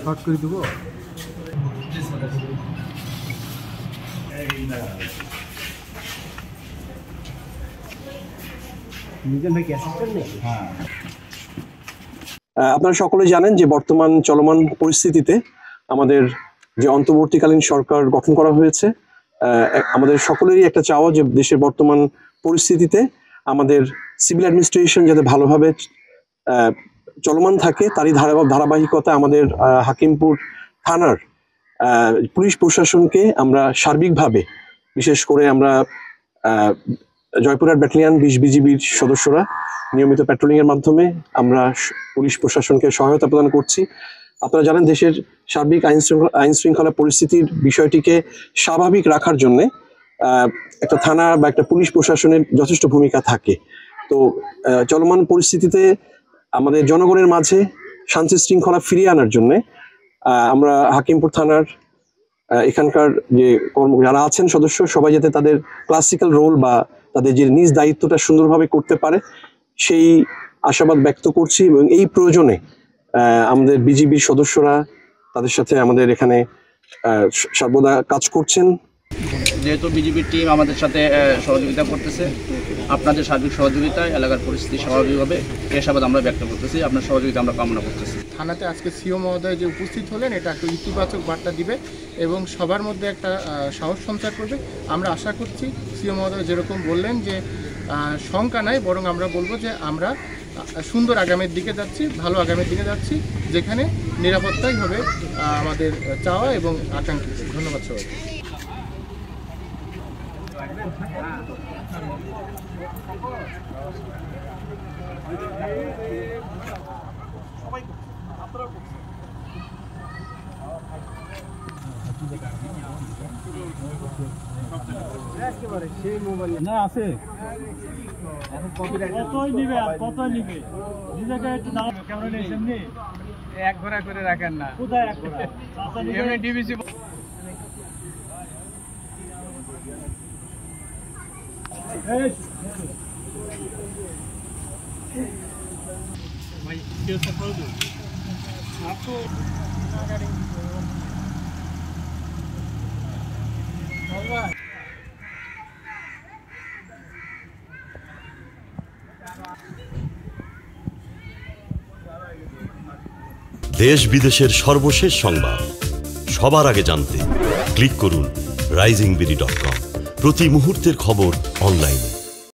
Short করে দেবো। আপনারা সকলে জানেন যে বর্তমান চলমান পরিস্থিতিতে আমাদের যে অন্তর্বর্তীকালীন সরকার গঠন করা হয়েছে, আমাদের সকলেরই একটা চাওয়া যে দেশের বর্তমান পরিস্থিতিতে আমাদের সিভিল অ্যাডমিনিস্ট্রেশন যাতে ভালোভাবে চলমান থাকে, তারই ধারাবাহিকতা আমাদের হাকিমপুর থানার পুলিশ প্রশাসনকে আমরা সার্বিকভাবে, বিশেষ করে আমরা জয়পুরহাট ব্যাটালিয়ন 20 বিজিবির সদস্যরা নিয়মিত প্যাট্রোলিং এর মাধ্যমে আমরা পুলিশ প্রশাসনকে সহায়তা প্রদান করছি। আপনারা জানেন দেশের সার্বিক আইন শৃঙ্খলা পরিস্থিতির বিষয়টিকে স্বাভাবিক রাখার জন্য একটা থানা বা একটা পুলিশ প্রশাসনের যথেষ্ট ভূমিকা থাকে। তো চলমান পরিস্থিতিতে আমাদের জনগণের মাঝে শান্তি শৃঙ্খলা ফিরিয়ে আনার জন্য আমরা হাকিমপুর থানার এখানকার যে যারা আছেন সদস্য, সবাই যাতে তাদের ক্লাসিক্যাল রোল বা তাদের যে নিজ দায়িত্বটা সুন্দরভাবে করতে পারে সেই আশাবাদ ব্যক্ত করছি। এবং এই প্রয়োজনে আমাদের বিজিবির সদস্যরা তাদের সাথে আমাদের এখানে সর্বদা কাজ করছেন। যেহেতু বিজিবির টিম আমাদের সাথে সহযোগিতা করতেছে, আপনাদের সার্বিক সহযোগিতায় এলাকার পরিস্থিতি স্বাভাবিক হবে এই আশাবাদ আমরা ব্যক্ত করতেছি। আপনার সহযোগিতা আমরা কামনা করতেছি। থানাতে আজকে সিও মহোদয় যে উপস্থিত হলেন, এটা একটা ইতিবাচক বার্তা দিবে এবং সবার মধ্যে একটা সাহস সঞ্চার করবে। আমরা আশা করছি সিও মহোদয় যেরকম বললেন যে শঙ্কা নাই, বরং আমরা বলবো যে আমরা সুন্দর আগামীর দিকে যাচ্ছি, ভালো আগামীর দিকে যাচ্ছি, যেখানে নিরাপত্তাই হবে আমাদের চাওয়া এবং আকাঙ্ক্ষিত। ধন্যবাদ সবাইকে। না আছে কতই নিবে আর কতই নিবে, নিজেকে একটু দাম কেমন নেই সামনে এক ঘোড়া করে রাখেন না। কোথায় এক ঘোড়া এমনি ডিবিসি দেশ বিদেশের সর্বশেষ সংবাদ সবার আগে জানতে ক্লিক করুন risingbeauty.com। প্রতি মুহূর্তের খবর অনলাইনে।